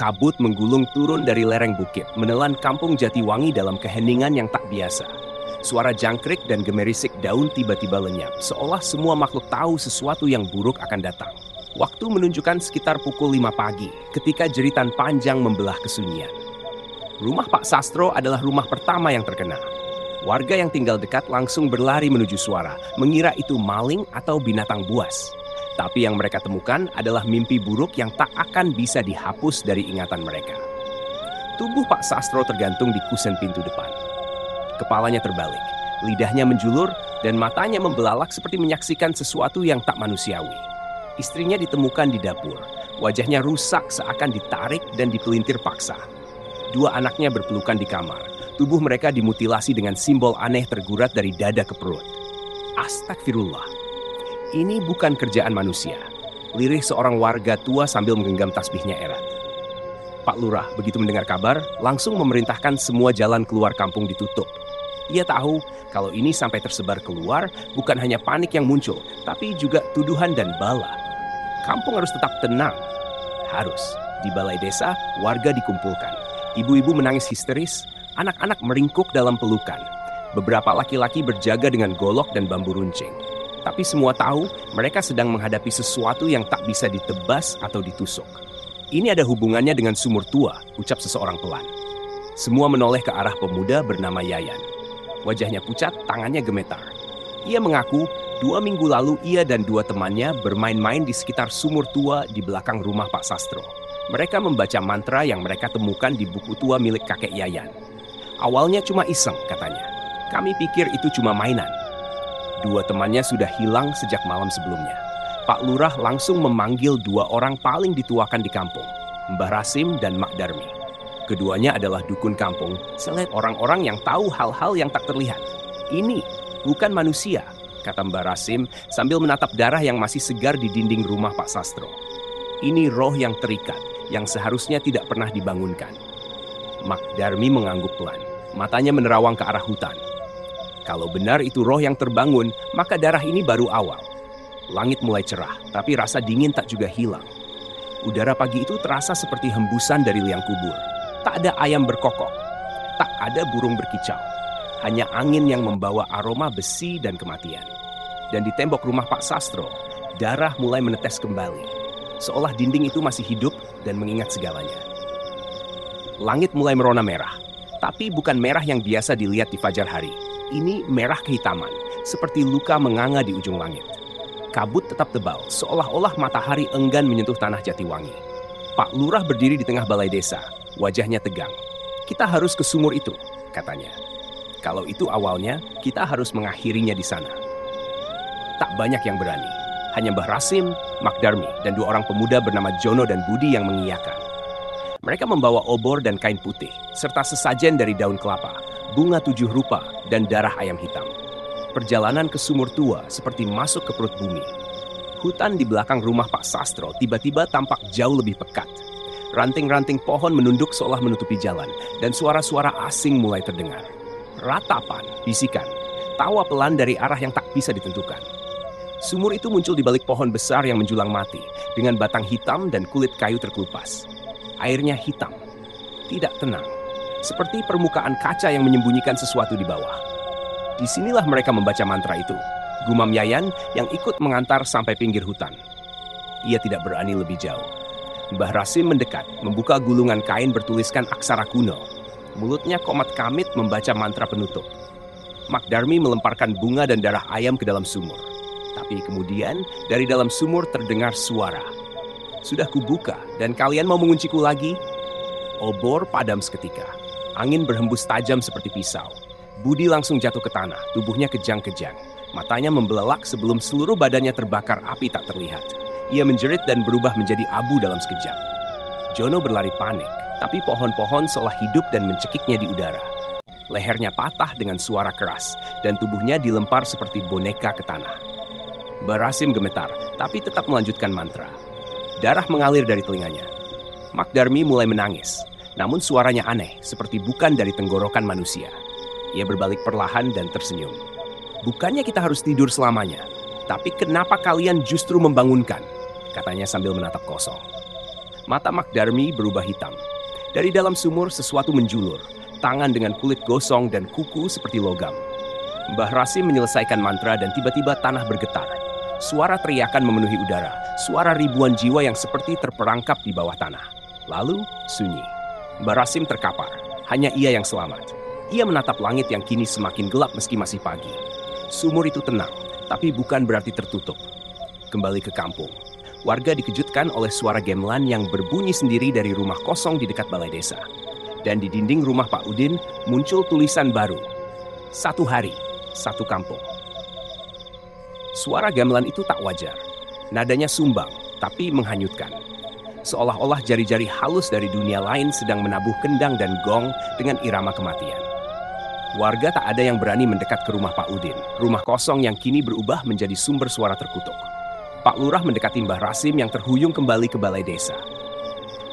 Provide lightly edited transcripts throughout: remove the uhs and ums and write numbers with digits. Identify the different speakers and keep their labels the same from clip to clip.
Speaker 1: kabut menggulung turun dari lereng bukit, menelan kampung Jatiwangi dalam keheningan yang tak biasa. Suara jangkrik dan gemerisik daun tiba-tiba lenyap, seolah semua makhluk tahu sesuatu yang buruk akan datang. Waktu menunjukkan sekitar pukul 5 pagi, ketika jeritan panjang membelah kesunyian. Rumah Pak Sastro adalah rumah pertama yang terkena. Warga yang tinggal dekat langsung berlari menuju suara, mengira itu maling atau binatang buas. Tapi yang mereka temukan adalah mimpi buruk yang tak akan bisa dihapus dari ingatan mereka. Tubuh Pak Sastro tergantung di kusen pintu depan. Kepalanya terbalik, lidahnya menjulur, dan matanya membelalak seperti menyaksikan sesuatu yang tak manusiawi. Istrinya ditemukan di dapur. Wajahnya rusak seakan ditarik dan dipelintir paksa. 2 anaknya berpelukan di kamar. Tubuh mereka dimutilasi dengan simbol aneh tergurat dari dada ke perut. Astagfirullah. Ini bukan kerjaan manusia. Lirih seorang warga tua sambil menggenggam tasbihnya erat. Pak Lurah begitu mendengar kabar, langsung memerintahkan semua jalan keluar kampung ditutup. Ia tahu kalau ini sampai tersebar keluar, bukan hanya panik yang muncul, tapi juga tuduhan dan bala. Kampung harus tetap tenang. Harus. Di balai desa, warga dikumpulkan. Ibu-ibu menangis histeris, anak-anak meringkuk dalam pelukan. Beberapa laki-laki berjaga dengan golok dan bambu runcing. Tapi semua tahu mereka sedang menghadapi sesuatu yang tak bisa ditebas atau ditusuk. Ini ada hubungannya dengan sumur tua, ucap seseorang pelan. Semua menoleh ke arah pemuda bernama Yayan. Wajahnya pucat, tangannya gemetar. Ia mengaku 2 minggu lalu ia dan 2 temannya bermain-main di sekitar sumur tua di belakang rumah Pak Sastro. Mereka membaca mantra yang mereka temukan di buku tua milik kakek Yayan. Awalnya cuma iseng, katanya. Kami pikir itu cuma mainan. 2 temannya sudah hilang sejak malam sebelumnya. Pak Lurah langsung memanggil 2 orang paling dituakan di kampung, Mbah Rasim dan Mak Darmi. Keduanya adalah dukun kampung, seleb orang-orang yang tahu hal-hal yang tak terlihat. Ini bukan manusia, kata Mbah Rasim sambil menatap darah yang masih segar di dinding rumah Pak Sastro. Ini roh yang terikat, yang seharusnya tidak pernah dibangunkan. Mak Darmi mengangguk pelan, matanya menerawang ke arah hutan. Kalau benar itu roh yang terbangun, maka darah ini baru awal. Langit mulai cerah, tapi rasa dingin tak juga hilang. Udara pagi itu terasa seperti hembusan dari liang kubur. Tak ada ayam berkokok, tak ada burung berkicau. Hanya angin yang membawa aroma besi dan kematian. Dan di tembok rumah Pak Sastro, darah mulai menetes kembali. Seolah dinding itu masih hidup dan mengingat segalanya. Langit mulai merona merah, tapi bukan merah yang biasa dilihat di fajar hari. Ini merah kehitaman, seperti luka menganga di ujung langit. Kabut tetap tebal, seolah-olah matahari enggan menyentuh tanah Jatiwangi. Pak Lurah berdiri di tengah balai desa, wajahnya tegang. Kita harus ke sumur itu, katanya. Kalau itu awalnya, kita harus mengakhirinya di sana. Tak banyak yang berani, hanya Mbah Rasim, Mak Darmi, dan 2 orang pemuda bernama Jono dan Budi yang mengiyakan. Mereka membawa obor dan kain putih, serta sesajen dari daun kelapa, bunga 7 rupa, dan darah ayam hitam. Perjalanan ke sumur tua seperti masuk ke perut bumi. Hutan di belakang rumah Pak Sastro tiba-tiba tampak jauh lebih pekat. Ranting-ranting pohon menunduk seolah menutupi jalan, dan suara-suara asing mulai terdengar. Ratapan, bisikan, tawa pelan dari arah yang tak bisa ditentukan. Sumur itu muncul di balik pohon besar yang menjulang mati, dengan batang hitam dan kulit kayu terkelupas. Airnya hitam, tidak tenang. Seperti permukaan kaca yang menyembunyikan sesuatu di bawah. Disinilah mereka membaca mantra itu, gumam Yayan yang ikut mengantar sampai pinggir hutan. Ia tidak berani lebih jauh. Mbah Rasim mendekat, membuka gulungan kain bertuliskan aksara kuno. Mulutnya komat kamit membaca mantra penutup. Mak Darmi melemparkan bunga dan darah ayam ke dalam sumur. Tapi kemudian dari dalam sumur terdengar suara. Sudah kubuka dan kalian mau mengunciku lagi? Obor padam seketika. Angin berhembus tajam seperti pisau. Budi langsung jatuh ke tanah, tubuhnya kejang-kejang. Matanya membelalak sebelum seluruh badannya terbakar api tak terlihat. Ia menjerit dan berubah menjadi abu dalam sekejap. Jono berlari panik, tapi pohon-pohon seolah hidup dan mencekiknya di udara. Lehernya patah dengan suara keras, dan tubuhnya dilempar seperti boneka ke tanah. Mbah Rasim gemetar, tapi tetap melanjutkan mantra. Darah mengalir dari telinganya. Mak Darmi mulai menangis. Namun suaranya aneh, seperti bukan dari tenggorokan manusia. Ia berbalik perlahan dan tersenyum. Bukannya kita harus tidur selamanya, tapi kenapa kalian justru membangunkan? Katanya sambil menatap kosong. Mata Mak Darmi berubah hitam. Dari dalam sumur sesuatu menjulur, tangan dengan kulit gosong dan kuku seperti logam. Mbah Rasim menyelesaikan mantra dan tiba-tiba tanah bergetar. Suara teriakan memenuhi udara, suara ribuan jiwa yang seperti terperangkap di bawah tanah. Lalu, sunyi. Mbah Rasim terkapar, hanya ia yang selamat. Ia menatap langit yang kini semakin gelap meski masih pagi. Sumur itu tenang, tapi bukan berarti tertutup. Kembali ke kampung. Warga dikejutkan oleh suara gamelan yang berbunyi sendiri dari rumah kosong di dekat balai desa. Dan di dinding rumah Pak Udin muncul tulisan baru. 1 hari, 1 kampung. Suara gamelan itu tak wajar. Nadanya sumbang, tapi menghanyutkan. Seolah-olah jari-jari halus dari dunia lain sedang menabuh kendang dan gong dengan irama kematian. Warga tak ada yang berani mendekat ke rumah Pak Udin. Rumah kosong yang kini berubah menjadi sumber suara terkutuk. Pak Lurah mendekati Mbah Rasim yang terhuyung kembali ke balai desa.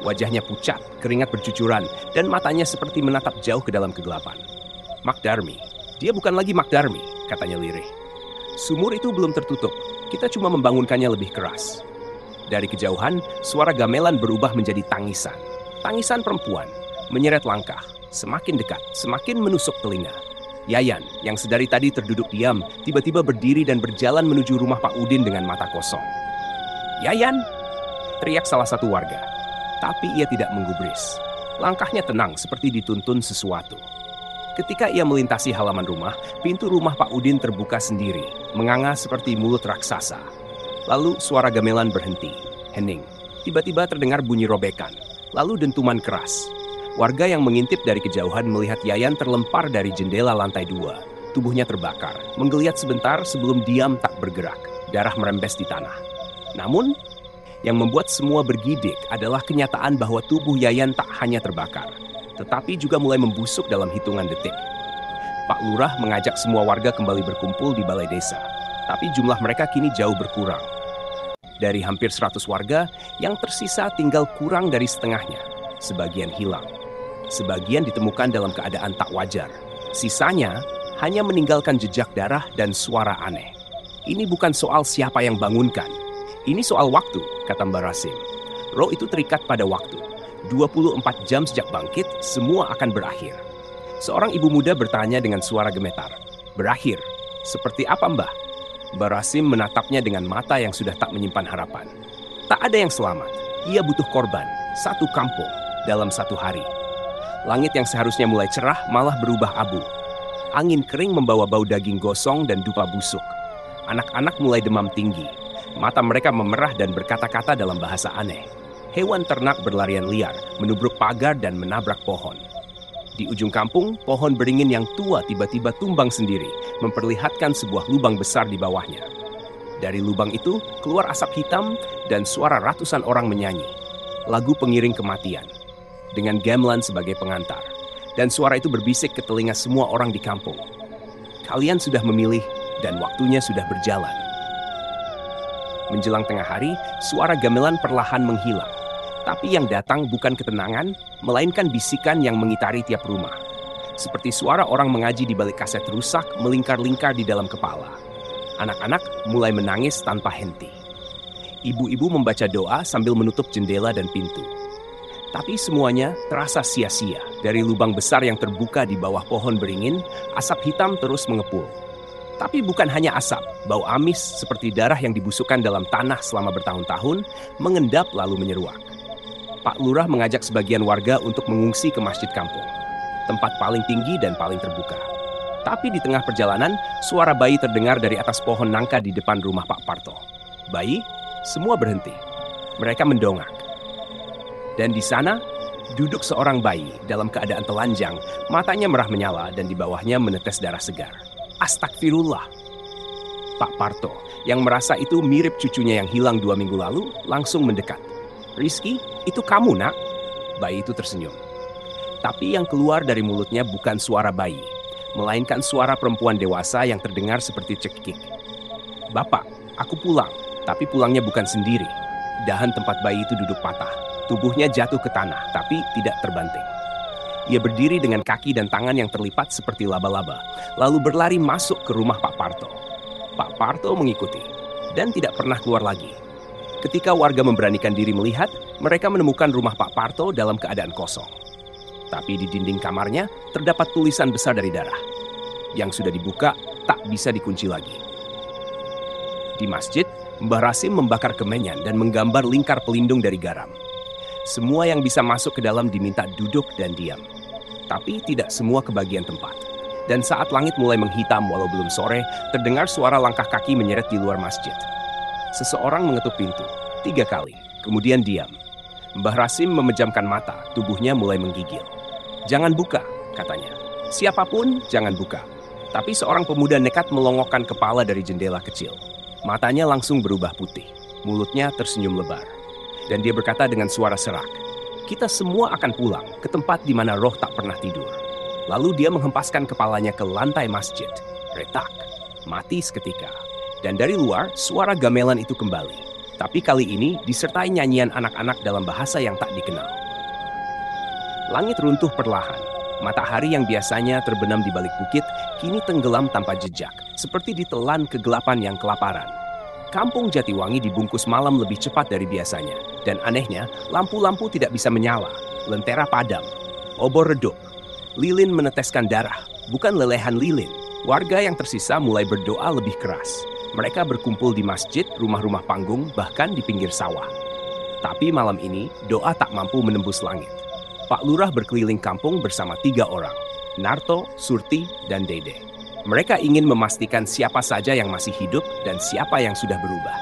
Speaker 1: Wajahnya pucat, keringat bercucuran, dan matanya seperti menatap jauh ke dalam kegelapan. Mak Darmi, dia bukan lagi Mak Darmi, katanya lirih. Sumur itu belum tertutup, kita cuma membangunkannya lebih keras. Dari kejauhan, suara gamelan berubah menjadi tangisan. Tangisan perempuan, menyeret langkah, semakin dekat, semakin menusuk telinga. Yayan, yang sedari tadi terduduk diam, tiba-tiba berdiri dan berjalan menuju rumah Pak Udin dengan mata kosong. "Yayan!" teriak salah satu warga. Tapi ia tidak menggubris. Langkahnya tenang seperti dituntun sesuatu. Ketika ia melintasi halaman rumah, pintu rumah Pak Udin terbuka sendiri, menganga seperti mulut raksasa. Lalu suara gamelan berhenti, hening. Tiba-tiba terdengar bunyi robekan, lalu dentuman keras. Warga yang mengintip dari kejauhan melihat Yayan terlempar dari jendela lantai 2. Tubuhnya terbakar, menggeliat sebentar sebelum diam tak bergerak. Darah merembes di tanah. Namun, yang membuat semua bergidik adalah kenyataan bahwa tubuh Yayan tak hanya terbakar, tetapi juga mulai membusuk dalam hitungan detik. Pak Lurah mengajak semua warga kembali berkumpul di balai desa, tapi jumlah mereka kini jauh berkurang. Dari hampir 100 warga, yang tersisa tinggal kurang dari setengahnya. Sebagian hilang. Sebagian ditemukan dalam keadaan tak wajar. Sisanya hanya meninggalkan jejak darah dan suara aneh. Ini bukan soal siapa yang bangunkan. Ini soal waktu, kata Mbah Rasim. Roh itu terikat pada waktu. 24 jam sejak bangkit, semua akan berakhir. Seorang ibu muda bertanya dengan suara gemetar. Berakhir? Seperti apa, Mbah? Mbah Rasim menatapnya dengan mata yang sudah tak menyimpan harapan. Tak ada yang selamat. Ia butuh korban. 1 kampung dalam 1 hari. Langit yang seharusnya mulai cerah malah berubah abu. Angin kering membawa bau daging gosong dan dupa busuk. Anak-anak mulai demam tinggi. Mata mereka memerah dan berkata-kata dalam bahasa aneh. Hewan ternak berlarian liar, menubruk pagar dan menabrak pohon. Di ujung kampung, pohon beringin yang tua tiba-tiba tumbang sendiri, memperlihatkan sebuah lubang besar di bawahnya. Dari lubang itu, keluar asap hitam dan suara ratusan orang menyanyi. Lagu pengiring kematian. Dengan gamelan sebagai pengantar. Dan suara itu berbisik ke telinga semua orang di kampung. Kalian sudah memilih dan waktunya sudah berjalan. Menjelang tengah hari, suara gamelan perlahan menghilang. Tapi yang datang bukan ketenangan, melainkan bisikan yang mengitari tiap rumah. Seperti suara orang mengaji di balik kaset rusak melingkar-lingkar di dalam kepala. Anak-anak mulai menangis tanpa henti. Ibu-ibu membaca doa sambil menutup jendela dan pintu. Tapi semuanya terasa sia-sia. Dari lubang besar yang terbuka di bawah pohon beringin, asap hitam terus mengepul. Tapi bukan hanya asap, bau amis seperti darah yang dibusukkan dalam tanah selama bertahun-tahun, mengendap lalu menyeruak. Pak Lurah mengajak sebagian warga untuk mengungsi ke masjid kampung, tempat paling tinggi dan paling terbuka. Tapi di tengah perjalanan, suara bayi terdengar dari atas pohon nangka di depan rumah Pak Parto. Bayi, semua berhenti. Mereka mendongak. Dan di sana, duduk seorang bayi dalam keadaan telanjang, matanya merah menyala dan di bawahnya menetes darah segar. Astagfirullah. Pak Parto, yang merasa itu mirip cucunya yang hilang 2 minggu lalu, langsung mendekat. Rizky, itu kamu, Nak? Bayi itu tersenyum. Tapi yang keluar dari mulutnya bukan suara bayi, melainkan suara perempuan dewasa yang terdengar seperti cekik. Bapak, aku pulang, tapi pulangnya bukan sendiri. Dahan tempat bayi itu duduk patah. Tubuhnya jatuh ke tanah, tapi tidak terbanting. Ia berdiri dengan kaki dan tangan yang terlipat seperti laba-laba, lalu berlari masuk ke rumah Pak Parto. Pak Parto mengikuti dan tidak pernah keluar lagi. Ketika warga memberanikan diri melihat, Mereka menemukan rumah Pak Parto dalam keadaan kosong. Tapi di dinding kamarnya terdapat tulisan besar dari darah. Yang sudah dibuka tak bisa dikunci lagi. Di masjid, Mbah Rasim membakar kemenyan dan menggambar lingkar pelindung dari garam. Semua yang bisa masuk ke dalam diminta duduk dan diam. Tapi tidak semua kebagian tempat. Dan saat langit mulai menghitam walau belum sore, terdengar suara langkah kaki menyeret di luar masjid. Seseorang mengetuk pintu 3 kali, kemudian diam. Mbah Rasim memejamkan mata, tubuhnya mulai menggigil. "Jangan buka," katanya. "Siapapun, jangan buka." Tapi seorang pemuda nekat melongokkan kepala dari jendela kecil. Matanya langsung berubah putih, mulutnya tersenyum lebar. Dan dia berkata dengan suara serak, "Kita semua akan pulang ke tempat di mana roh tak pernah tidur." Lalu dia menghempaskan kepalanya ke lantai masjid. Retak, mati seketika. Dan dari luar, suara gamelan itu kembali. Tapi kali ini disertai nyanyian anak-anak dalam bahasa yang tak dikenal. Langit runtuh perlahan. Matahari yang biasanya terbenam di balik bukit, kini tenggelam tanpa jejak, seperti ditelan kegelapan yang kelaparan. Kampung Jatiwangi dibungkus malam lebih cepat dari biasanya. Dan anehnya, lampu-lampu tidak bisa menyala. Lentera padam. Obor redup. Lilin meneteskan darah, bukan lelehan lilin. Warga yang tersisa mulai berdoa lebih keras. Mereka berkumpul di masjid, rumah-rumah panggung, bahkan di pinggir sawah. Tapi malam ini, doa tak mampu menembus langit. Pak Lurah berkeliling kampung bersama 3 orang, Narto, Surti, dan Dede. Mereka ingin memastikan siapa saja yang masih hidup dan siapa yang sudah berubah.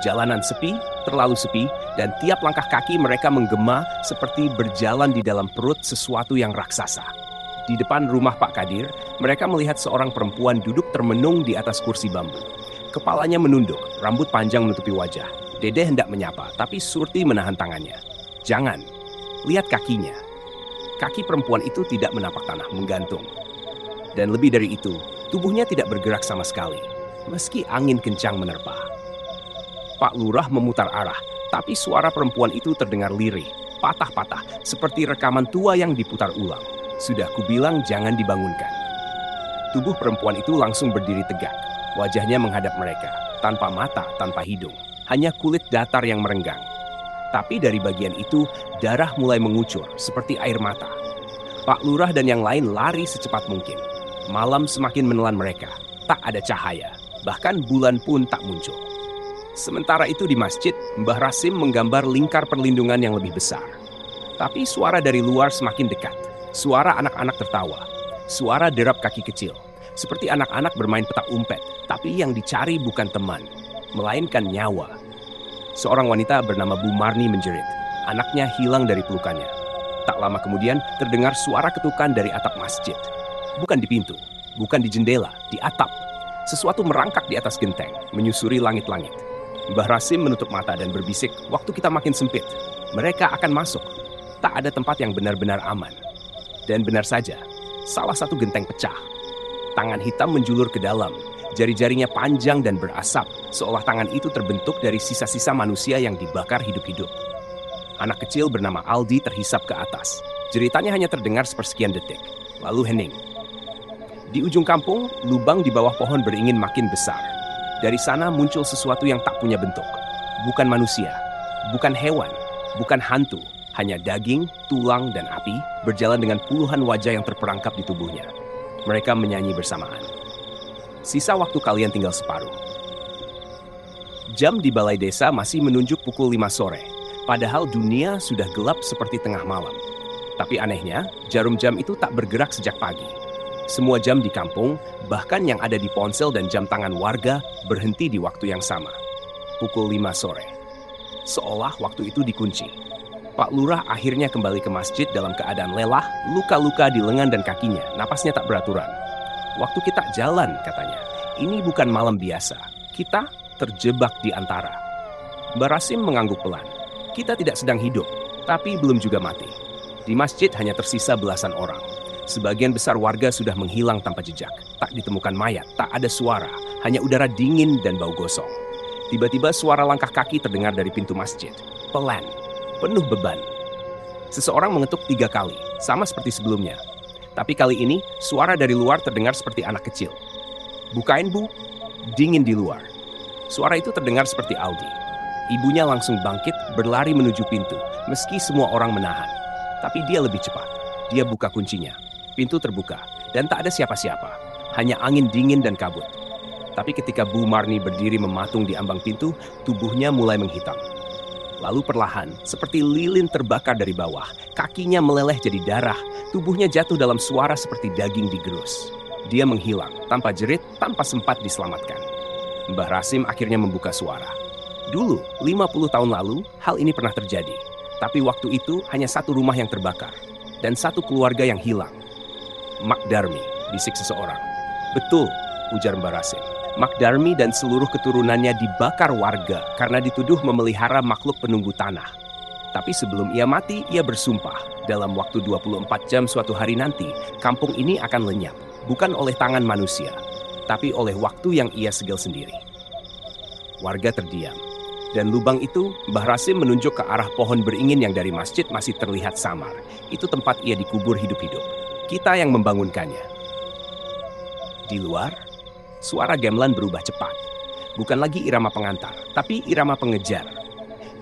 Speaker 1: Jalanan sepi, terlalu sepi, dan tiap langkah kaki mereka menggema seperti berjalan di dalam perut sesuatu yang raksasa. Di depan rumah Pak Kadir, mereka melihat seorang perempuan duduk termenung di atas kursi bambu. Kepalanya menunduk, rambut panjang menutupi wajah. Dede hendak menyapa, tapi Surti menahan tangannya. "Jangan, lihat kakinya." Kaki perempuan itu tidak menapak tanah, menggantung. Dan lebih dari itu, tubuhnya tidak bergerak sama sekali, meski angin kencang menerpa. Pak Lurah memutar arah, tapi suara perempuan itu terdengar lirih, patah-patah, seperti rekaman tua yang diputar ulang. "Sudah kubilang jangan dibangunkan." Tubuh perempuan itu langsung berdiri tegak. Wajahnya menghadap mereka, tanpa mata, tanpa hidung. Hanya kulit datar yang merenggang. Tapi dari bagian itu, darah mulai mengucur seperti air mata. Pak Lurah dan yang lain lari secepat mungkin. Malam semakin menelan mereka. Tak ada cahaya, bahkan bulan pun tak muncul. Sementara itu di masjid, Mbah Rasim menggambar lingkar perlindungan yang lebih besar. Tapi suara dari luar semakin dekat. Suara anak-anak tertawa. Suara derap kaki kecil. Seperti anak-anak bermain petak umpet. Tapi yang dicari bukan teman, melainkan nyawa. Seorang wanita bernama Bu Marni menjerit. Anaknya hilang dari pelukannya. Tak lama kemudian terdengar suara ketukan dari atap masjid. Bukan di pintu, bukan di jendela, di atap. Sesuatu merangkak di atas genteng, menyusuri langit-langit. Mbah Rasim menutup mata dan berbisik, "Waktu kita makin sempit. Mereka akan masuk. Tak ada tempat yang benar-benar aman." Dan benar saja, salah satu genteng pecah. Tangan hitam menjulur ke dalam, jari-jarinya panjang dan berasap, seolah tangan itu terbentuk dari sisa-sisa manusia yang dibakar hidup-hidup. Anak kecil bernama Aldi terhisap ke atas. Jeritannya hanya terdengar sepersekian detik, lalu hening. Di ujung kampung, lubang di bawah pohon beringin makin besar. Dari sana muncul sesuatu yang tak punya bentuk. Bukan manusia, bukan hewan, bukan hantu. Hanya daging, tulang, dan api berjalan dengan puluhan wajah yang terperangkap di tubuhnya. Mereka menyanyi bersamaan. Sisa waktu kalian tinggal separuh. Jam di balai desa masih menunjuk pukul 5 sore. Padahal dunia sudah gelap seperti tengah malam. Tapi anehnya, jarum jam itu tak bergerak sejak pagi. Semua jam di kampung, bahkan yang ada di ponsel dan jam tangan warga, berhenti di waktu yang sama. Pukul 5 sore. Seolah waktu itu dikunci. Pak Lurah akhirnya kembali ke masjid dalam keadaan lelah, luka-luka di lengan dan kakinya, napasnya tak beraturan. "Waktu kita jalan," katanya. "Ini bukan malam biasa. Kita terjebak di antara." Mbah Rasim mengangguk pelan. "Kita tidak sedang hidup, tapi belum juga mati." Di masjid hanya tersisa belasan orang. Sebagian besar warga sudah menghilang tanpa jejak. Tak ditemukan mayat, tak ada suara, hanya udara dingin dan bau gosong. Tiba-tiba suara langkah kaki terdengar dari pintu masjid. Pelan, penuh beban. Seseorang mengetuk 3 kali, sama seperti sebelumnya. Tapi kali ini, suara dari luar terdengar seperti anak kecil. "Bukain, Bu." Dingin di luar. Suara itu terdengar seperti Aldi. Ibunya langsung bangkit, berlari menuju pintu, meski semua orang menahan. Tapi dia lebih cepat. Dia buka kuncinya. Pintu terbuka, dan tak ada siapa-siapa. Hanya angin dingin dan kabut. Tapi ketika Bu Marni berdiri mematung di ambang pintu, tubuhnya mulai menghitam. Lalu perlahan, seperti lilin terbakar dari bawah, kakinya meleleh jadi darah, tubuhnya jatuh dalam suara seperti daging digerus. Dia menghilang, tanpa jerit, tanpa sempat diselamatkan. Mbah Rasim akhirnya membuka suara. Dulu, 50 tahun lalu, hal ini pernah terjadi. Tapi waktu itu hanya satu rumah yang terbakar, dan satu keluarga yang hilang. Mak Darmi, bisik seseorang. Betul, ujar Mbah Rasim. Mak Darmi dan seluruh keturunannya dibakar warga karena dituduh memelihara makhluk penunggu tanah. Tapi sebelum ia mati, ia bersumpah, dalam waktu 24 jam suatu hari nanti, kampung ini akan lenyap, bukan oleh tangan manusia, tapi oleh waktu yang ia segel sendiri. Warga terdiam. Dan lubang itu, Mbah Rasim menunjuk ke arah pohon beringin yang dari masjid masih terlihat samar. Itu tempat ia dikubur hidup-hidup. Kita yang membangunkannya. Di luar, suara gamelan berubah cepat. Bukan lagi irama pengantar, tapi irama pengejar.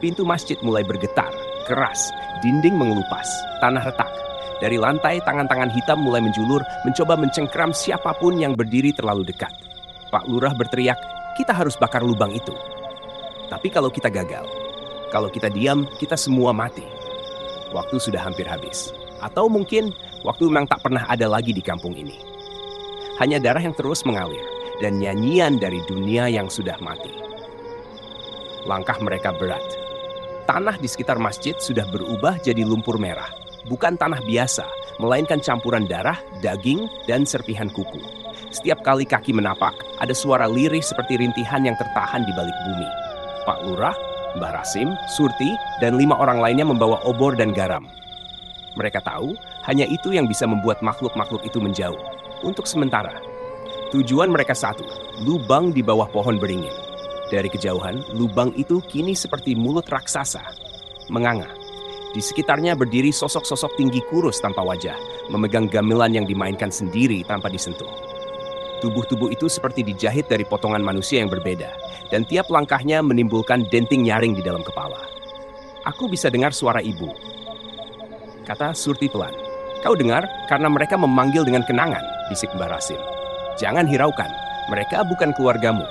Speaker 1: Pintu masjid mulai bergetar, keras, dinding mengelupas, tanah retak. Dari lantai, tangan-tangan hitam mulai menjulur, mencoba mencengkram siapapun yang berdiri terlalu dekat. Pak Lurah berteriak, "Kita harus bakar lubang itu." Tapi kalau kita gagal, kalau kita diam, kita semua mati. Waktu sudah hampir habis. Atau mungkin waktu memang tak pernah ada lagi di kampung ini. Hanya darah yang terus mengalir dan nyanyian dari dunia yang sudah mati. Langkah mereka berat. Tanah di sekitar masjid sudah berubah jadi lumpur merah. Bukan tanah biasa, melainkan campuran darah, daging, dan serpihan kuku. Setiap kali kaki menapak, ada suara lirih seperti rintihan yang tertahan di balik bumi. Pak Lurah, Mbah Rasim, Surti, dan 5 orang lainnya membawa obor dan garam. Mereka tahu, hanya itu yang bisa membuat makhluk-makhluk itu menjauh. Untuk sementara. Tujuan mereka satu, lubang di bawah pohon beringin. Dari kejauhan, lubang itu kini seperti mulut raksasa. Menganga. Di sekitarnya berdiri sosok-sosok tinggi kurus tanpa wajah, memegang gamelan yang dimainkan sendiri tanpa disentuh. Tubuh-tubuh itu seperti dijahit dari potongan manusia yang berbeda, dan tiap langkahnya menimbulkan denting nyaring di dalam kepala. "Aku bisa dengar suara ibu," kata Surti pelan. "Kau dengar karena mereka memanggil dengan kenangan," bisik Mbah Rasim. "Jangan hiraukan, mereka bukan keluargamu."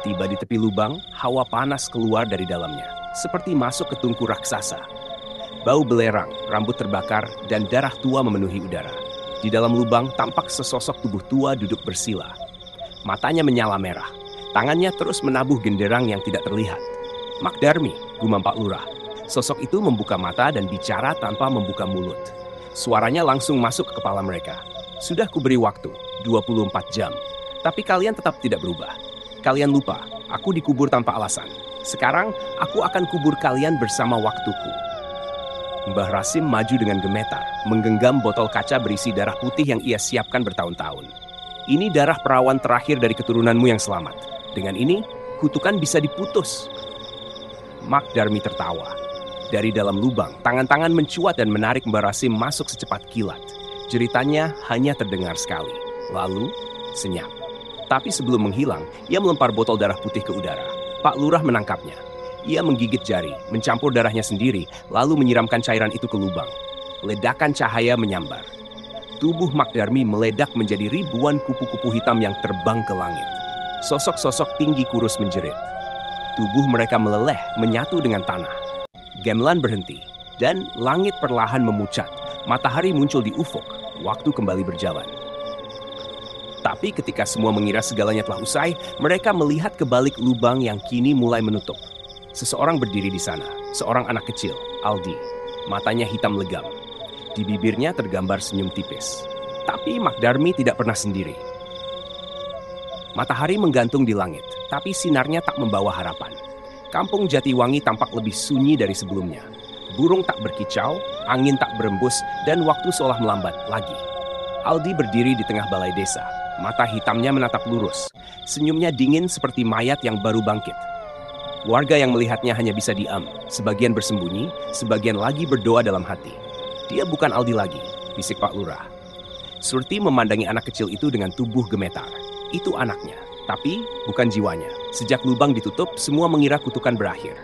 Speaker 1: Tiba di tepi lubang, hawa panas keluar dari dalamnya, seperti masuk ke tungku raksasa. Bau belerang, rambut terbakar, dan darah tua memenuhi udara. Di dalam lubang tampak sesosok tubuh tua duduk bersila. Matanya menyala merah. Tangannya terus menabuh genderang yang tidak terlihat. "Mak Darmi," gumam Pak Lurah. Sosok itu membuka mata dan bicara tanpa membuka mulut. Suaranya langsung masuk ke kepala mereka. "Sudah kuberi waktu, 24 jam. Tapi kalian tetap tidak berubah. Kalian lupa, aku dikubur tanpa alasan. Sekarang, aku akan kubur kalian bersama waktuku." Mbah Rasim maju dengan gemetar, menggenggam botol kaca berisi darah putih yang ia siapkan bertahun-tahun. "Ini darah perawan terakhir dari keturunanmu yang selamat. Dengan ini, kutukan bisa diputus." Mak Darmi tertawa. Dari dalam lubang, tangan-tangan mencuat dan menarik Mbah Rasim masuk secepat kilat. Jeritannya hanya terdengar sekali. Lalu, senyap. Tapi sebelum menghilang, ia melempar botol darah putih ke udara. Pak Lurah menangkapnya. Ia menggigit jari, mencampur darahnya sendiri, lalu menyiramkan cairan itu ke lubang. Ledakan cahaya menyambar. Tubuh Mak Darmi meledak menjadi ribuan kupu-kupu hitam yang terbang ke langit. Sosok-sosok tinggi kurus menjerit. Tubuh mereka meleleh, menyatu dengan tanah. Gamelan berhenti, dan langit perlahan memucat. Matahari muncul di ufuk, waktu kembali berjalan. Tapi ketika semua mengira segalanya telah usai, mereka melihat ke balik lubang yang kini mulai menutup. Seseorang berdiri di sana, seorang anak kecil, Aldi. Matanya hitam legam. Di bibirnya tergambar senyum tipis. Tapi Mak Darmi tidak pernah sendiri. Matahari menggantung di langit, tapi sinarnya tak membawa harapan. Kampung Jatiwangi tampak lebih sunyi dari sebelumnya. Burung tak berkicau, angin tak berembus, dan waktu seolah melambat lagi. Aldi berdiri di tengah balai desa. Mata hitamnya menatap lurus. Senyumnya dingin seperti mayat yang baru bangkit. Warga yang melihatnya hanya bisa diam, sebagian bersembunyi, sebagian lagi berdoa dalam hati. "Dia bukan Aldi lagi," bisik Pak Lurah. Surti memandangi anak kecil itu dengan tubuh gemetar. Itu anaknya, tapi bukan jiwanya. Sejak lubang ditutup, semua mengira kutukan berakhir.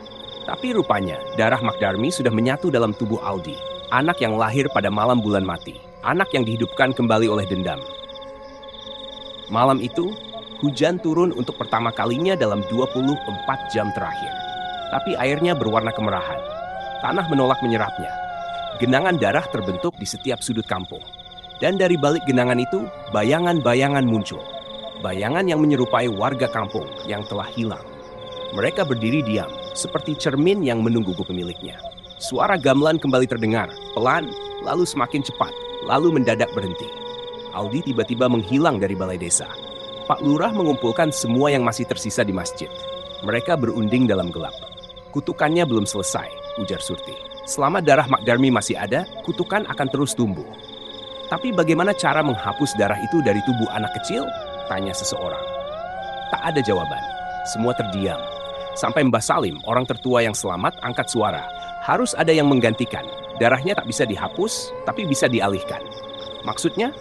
Speaker 1: Tapi rupanya darah Magdarmi sudah menyatu dalam tubuh Aldi, anak yang lahir pada malam bulan mati, anak yang dihidupkan kembali oleh dendam. Malam itu, hujan turun untuk pertama kalinya dalam 24 jam terakhir. Tapi airnya berwarna kemerahan. Tanah menolak menyerapnya. Genangan darah terbentuk di setiap sudut kampung. Dan dari balik genangan itu, bayangan-bayangan muncul. Bayangan yang menyerupai warga kampung yang telah hilang. Mereka berdiri diam, seperti cermin yang menunggu pemiliknya. Suara gamelan kembali terdengar, pelan, lalu semakin cepat, lalu mendadak berhenti. Aldi tiba-tiba menghilang dari balai desa. Pak Lurah mengumpulkan semua yang masih tersisa di masjid. Mereka berunding dalam gelap. Kutukannya belum selesai, ujar Surti. Selama darah Magdarmi masih ada, kutukan akan terus tumbuh. Tapi bagaimana cara menghapus darah itu dari tubuh anak kecil? Tanya seseorang. Tak ada jawaban. Semua terdiam. Sampai Mbah Salim, orang tertua yang selamat, angkat suara. Harus ada yang menggantikan. Darahnya tak bisa dihapus, tapi bisa dialihkan. Maksudnya?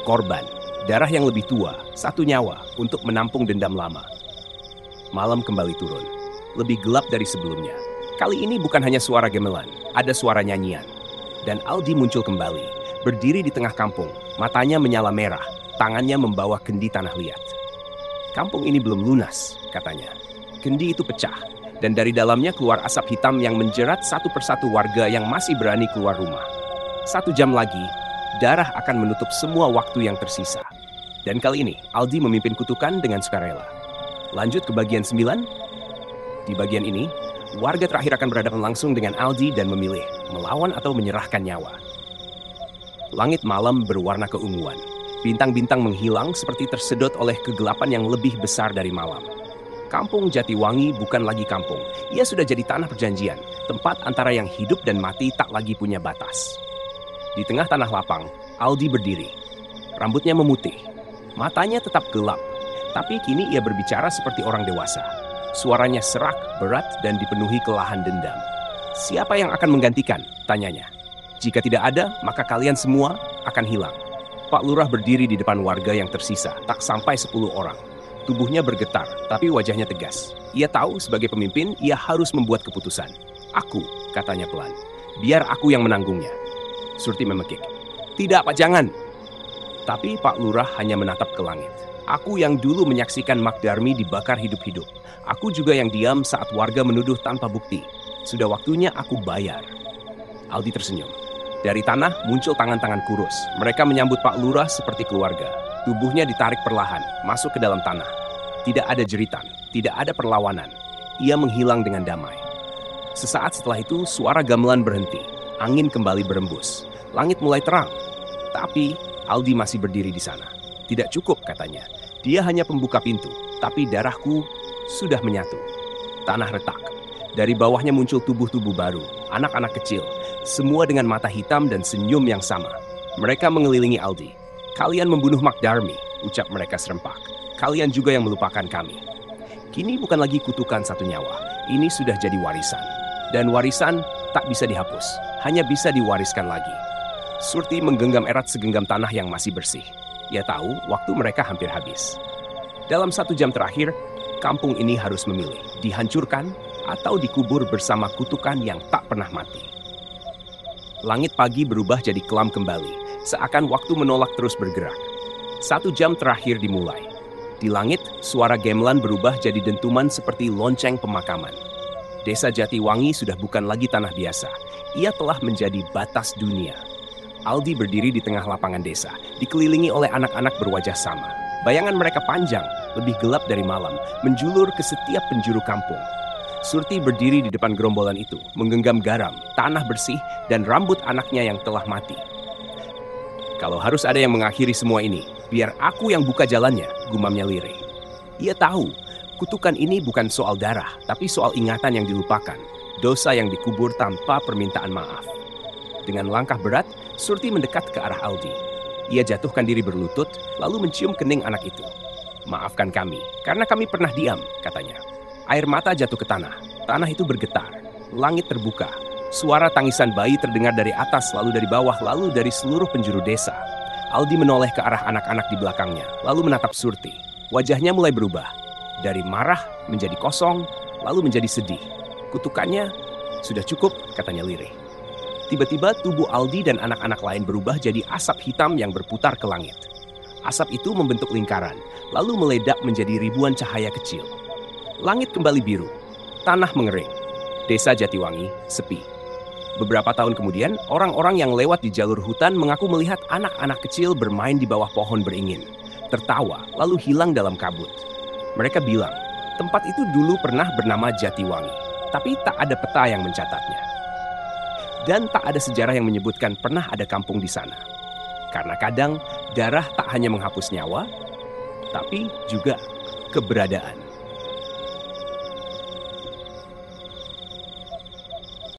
Speaker 1: Korban. Darah yang lebih tua, satu nyawa, untuk menampung dendam lama. Malam kembali turun. Lebih gelap dari sebelumnya. Kali ini bukan hanya suara gamelan, ada suara nyanyian. Dan Aldi muncul kembali, berdiri di tengah kampung, matanya menyala merah, tangannya membawa kendi tanah liat. Kampung ini belum lunas, katanya. Kendi itu pecah, dan dari dalamnya keluar asap hitam yang menjerat satu persatu warga yang masih berani keluar rumah. 1 jam lagi, darah akan menutup semua waktu yang tersisa. Dan kali ini, Aldi memimpin kutukan dengan sukarela. Lanjut ke bagian 9. Di bagian ini, warga terakhir akan berhadapan langsung dengan Aldi dan memilih melawan atau menyerahkan nyawa. Langit malam berwarna keunguan. Bintang-bintang menghilang seperti tersedot oleh kegelapan yang lebih besar dari malam. Kampung Jatiwangi bukan lagi kampung. Ia sudah jadi tanah perjanjian, tempat antara yang hidup dan mati tak lagi punya batas. Di tengah tanah lapang, Aldi berdiri. Rambutnya memutih. Matanya tetap gelap, tapi kini ia berbicara seperti orang dewasa. Suaranya serak, berat, dan dipenuhi kelahan dendam. Siapa yang akan menggantikan? Tanyanya. Jika tidak ada, maka kalian semua akan hilang. Pak Lurah berdiri di depan warga yang tersisa, tak sampai 10 orang. Tubuhnya bergetar, tapi wajahnya tegas. Ia tahu sebagai pemimpin, ia harus membuat keputusan. Aku, katanya pelan. Biar aku yang menanggungnya. Surti memekik. Tidak, Pak, jangan. Tapi Pak Lurah hanya menatap ke langit. Aku yang dulu menyaksikan Magdarmi dibakar hidup-hidup. Aku juga yang diam saat warga menuduh tanpa bukti. Sudah waktunya aku bayar. Aldi tersenyum. Dari tanah muncul tangan-tangan kurus. Mereka menyambut Pak Lurah seperti keluarga. Tubuhnya ditarik perlahan, masuk ke dalam tanah. Tidak ada jeritan, tidak ada perlawanan. Ia menghilang dengan damai. Sesaat setelah itu, suara gamelan berhenti. Angin kembali berembus. Langit mulai terang. Tapi Aldi masih berdiri di sana. Tidak cukup, katanya. Dia hanya pembuka pintu, tapi darahku sudah menyatu. Tanah retak. Dari bawahnya muncul tubuh-tubuh baru, anak-anak kecil, semua dengan mata hitam dan senyum yang sama. Mereka mengelilingi Aldi. Kalian membunuh Magdarmi, ucap mereka serempak. Kalian juga yang melupakan kami. Kini bukan lagi kutukan satu nyawa, ini sudah jadi warisan. Dan warisan tak bisa dihapus, hanya bisa diwariskan lagi. Surti menggenggam erat segenggam tanah yang masih bersih. Ia tahu waktu mereka hampir habis. Dalam 1 jam terakhir, kampung ini harus memilih, dihancurkan atau dikubur bersama kutukan yang tak pernah mati. Langit pagi berubah jadi kelam kembali, seakan waktu menolak terus bergerak. 1 jam terakhir dimulai. Di langit, suara gamelan berubah jadi dentuman seperti lonceng pemakaman. Desa Jatiwangi sudah bukan lagi tanah biasa. Ia telah menjadi batas dunia. Aldi berdiri di tengah lapangan desa, dikelilingi oleh anak-anak berwajah sama. Bayangan mereka panjang, lebih gelap dari malam, menjulur ke setiap penjuru kampung. Surti berdiri di depan gerombolan itu, menggenggam garam, tanah bersih, dan rambut anaknya yang telah mati. Kalau harus ada yang mengakhiri semua ini, biar aku yang buka jalannya, gumamnya lirih. Ia tahu, kutukan ini bukan soal darah, tapi soal ingatan yang dilupakan, dosa yang dikubur tanpa permintaan maaf. Dengan langkah berat, Surti mendekat ke arah Aldi. Ia jatuhkan diri berlutut, lalu mencium kening anak itu. Maafkan kami, karena kami pernah diam, katanya. Air mata jatuh ke tanah. Tanah itu bergetar. Langit terbuka. Suara tangisan bayi terdengar dari atas, lalu dari bawah, lalu dari seluruh penjuru desa. Aldi menoleh ke arah anak-anak di belakangnya, lalu menatap Surti. Wajahnya mulai berubah. Dari marah menjadi kosong, lalu menjadi sedih. Kutukannya, sudah cukup, katanya lirih. Tiba-tiba tubuh Aldi dan anak-anak lain berubah jadi asap hitam yang berputar ke langit. Asap itu membentuk lingkaran, lalu meledak menjadi ribuan cahaya kecil. Langit kembali biru, tanah mengering. Desa Jatiwangi sepi. Beberapa tahun kemudian, orang-orang yang lewat di jalur hutan mengaku melihat anak-anak kecil bermain di bawah pohon beringin, tertawa lalu hilang dalam kabut. Mereka bilang, tempat itu dulu pernah bernama Jatiwangi, tapi tak ada peta yang mencatatnya. Dan tak ada sejarah yang menyebutkan pernah ada kampung di sana. Karena kadang darah tak hanya menghapus nyawa, tapi juga keberadaan.